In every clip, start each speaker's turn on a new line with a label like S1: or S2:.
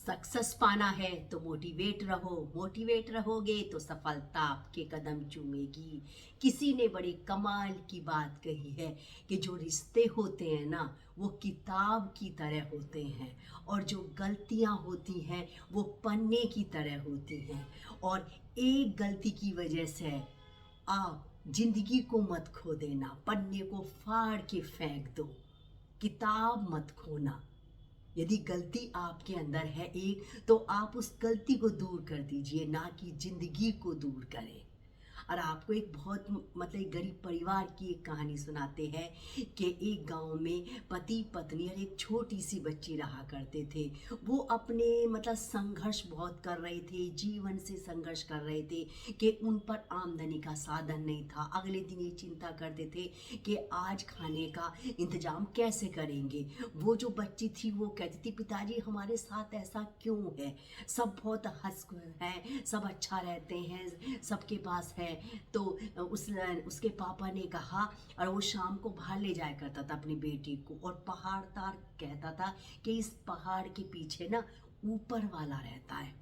S1: Success पाना है तो मोटिवेट रहो, मोटिवेट रहोगे तो सफलता आपके कदम चूमेगी। किसी ने बड़ी कमाल की बात कही है कि जो रिश्ते होते हैं ना, वो किताब की तरह होते हैं, और जो गलतियां होती हैं वो पन्ने की तरह होती हैं। और एक गलती की वजह से आप जिंदगी को मत खो देना, पन्ने को फाड़ के फेंक दो, किताब मत खोना। यदि गलती आपके अंदर है एक, तो आप उस गलती को दूर कर दीजिए, ना कि जिंदगी को दूर करें। और आपको एक बहुत मतलब एक गरीब परिवार की एक कहानी सुनाते हैं कि एक गांव में पति पत्नी और एक छोटी सी बच्ची रहा करते थे। वो अपने मतलब संघर्ष बहुत कर रहे थे, जीवन से संघर्ष कर रहे थे कि उन पर आमदनी का साधन नहीं था। अगले दिन ये चिंता करते थे कि आज खाने का इंतजाम कैसे करेंगे। वो जो बच्ची थी वो कहती थी, पिताजी हमारे साथ ऐसा क्यों है, सब बहुत हंस हैं, सब अच्छा रहते हैं, सबके पास है। तो उसके पापा ने कहा, और वो शाम को बाहर ले जाया करता था अपनी बेटी को, और पहाड़ तार कहता था कि इस पहाड़ के पीछे ना ऊपर वाला रहता है।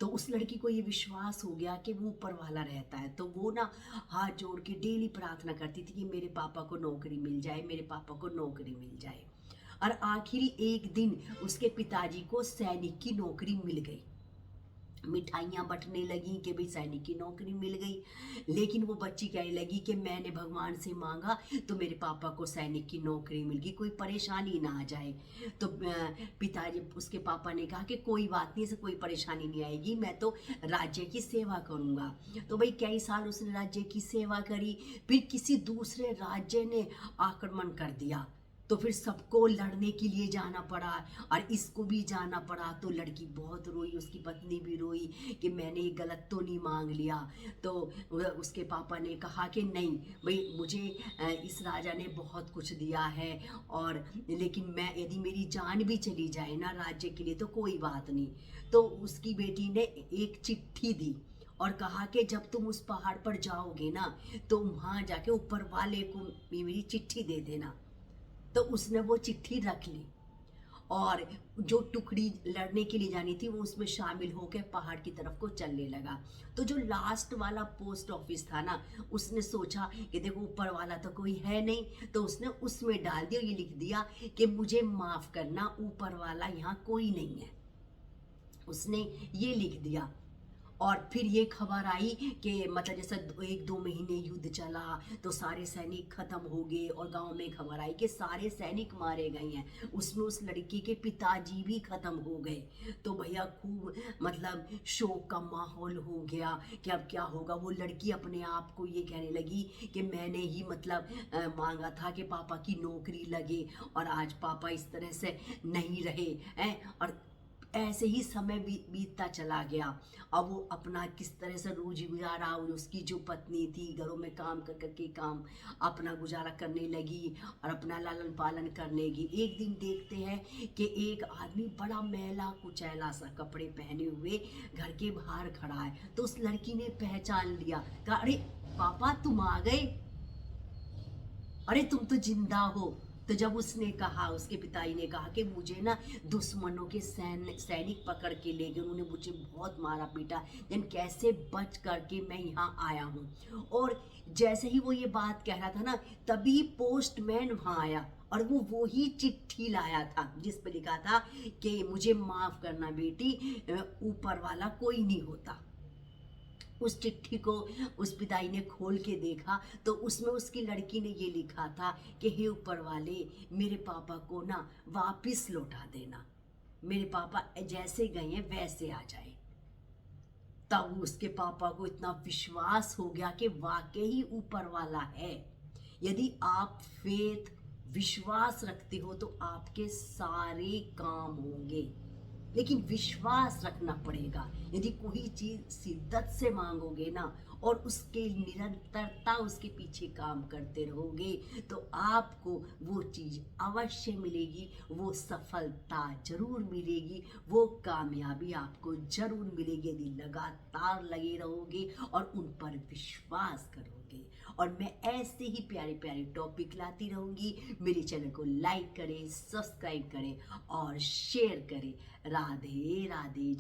S1: तो उस लड़की को ये विश्वास हो गया कि वो ऊपर वाला रहता है। तो वो ना हाथ जोड़ के डेली प्रार्थना करती थी कि मेरे पापा को नौकरी मिल जाए, मेरे पापा को नौकरी मिल जाए। और आखिरी एक दिन उसके पिताजी को सैनिक की नौकरी मिल गई। मिठाइयाँ बंटने लगी कि भाई सैनिक की नौकरी मिल गई। लेकिन वो बच्ची कहने लगी कि मैंने भगवान से मांगा तो मेरे पापा को सैनिक की नौकरी मिल गई, कोई परेशानी ना आ जाए। तो पिताजी उसके पापा ने कहा कि कोई बात नहीं, इसे कोई परेशानी नहीं आएगी, मैं तो राज्य की सेवा करूँगा। तो भाई कई साल उसने राज्य की सेवा करी। फिर किसी दूसरे राज्य ने आक्रमण कर दिया, तो फिर सबको लड़ने के लिए जाना पड़ा, और इसको भी जाना पड़ा। तो लड़की बहुत रोई, उसकी पत्नी भी रोई कि मैंने ये गलत तो नहीं मांग लिया। तो उसके पापा ने कहा कि नहीं भाई, मुझे इस राजा ने बहुत कुछ दिया है, और लेकिन मैं यदि मेरी जान भी चली जाए ना राज्य के लिए तो कोई बात नहीं। तो उसकी बेटी ने एक चिट्ठी दी और कहा कि जब तुम उस पहाड़ पर जाओगे ना, तो वहाँ जाके ऊपर वाले को मेरी चिट्ठी दे देना। तो उसने वो चिट्ठी रख ली, और जो टुकड़ी लड़ने के लिए जानी थी वो उसमें शामिल होकर पहाड़ की तरफ को चलने लगा। तो जो लास्ट वाला पोस्ट ऑफिस था ना, उसने सोचा कि देखो ऊपर वाला तो कोई है नहीं, तो उसने उसमें डाल दिया, ये लिख दिया कि मुझे माफ करना, ऊपर वाला यहाँ कोई नहीं है। उसने ये लिख दिया। और फिर ये खबर आई कि मतलब जैसे 1-2 महीने युद्ध चला तो सारे सैनिक खत्म हो गए, और गांव में खबर आई कि सारे सैनिक मारे गए हैं, उसमें उस लड़की के पिताजी भी खत्म हो गए। तो भैया खूब मतलब शोक का माहौल हो गया कि अब क्या होगा। वो लड़की अपने आप को ये कहने लगी कि मैंने ही मतलब मांगा था कि पापा की नौकरी लगे, और आज पापा इस तरह से नहीं रहे हैं। और ऐसे ही समय बीतता चला गया। अब वो अपना किस तरह से रोज गुजारा, उसकी जो पत्नी थी घरों में काम कर करके काम अपना गुजारा करने लगी और अपना लालन पालन करने लगी। एक दिन देखते हैं कि एक आदमी बड़ा मैला कुचैला सा कपड़े पहने हुए घर के बाहर खड़ा है। तो उस लड़की ने पहचान लिया, कहा अरे पापा तुम आ गए, अरे तुम तो जिंदा हो। तो जब उसने कहा, उसके पिताजी ने कहा कि मुझे ना दुश्मनों के सैनिक पकड़ के ले गए, उन्होंने मुझे बहुत मारा पीटा, लेकिन कैसे बच करके मैं यहाँ आया हूँ। और जैसे ही वो ये बात कह रहा था ना, तभी पोस्टमैन वहाँ आया, और वो वही चिट्ठी लाया था जिस पर लिखा था कि मुझे माफ करना बेटी, ऊपर वाला कोई नहीं होता। उस चिट्ठी को उस पिताई ने खोल के देखा तो उसमें उसकी लड़की ने ये लिखा था कि हे ऊपर वाले, मेरे पापा को ना वापिस लौटा देना, मेरे पापा जैसे गए हैं वैसे आ जाए। तब उसके पापा को इतना विश्वास हो गया कि वाकई ऊपर वाला है। यदि आप फेथ विश्वास रखते हो तो आपके सारे काम होंगे, लेकिन विश्वास रखना पड़ेगा। यदि कोई चीज शिद्दत से मांगोगे ना और उसके निरंतरता उसके पीछे काम करते रहोगे तो आपको वो चीज़ अवश्य मिलेगी, वो सफलता जरूर मिलेगी, वो कामयाबी आपको जरूर मिलेगी यदि लगातार लगे रहोगे और उन पर विश्वास करोगे। और मैं ऐसे ही प्यारे प्यारे टॉपिक लाती रहूंगी। मेरे चैनल को लाइक करें, सब्सक्राइब करें और शेयर करें। राधे राधे।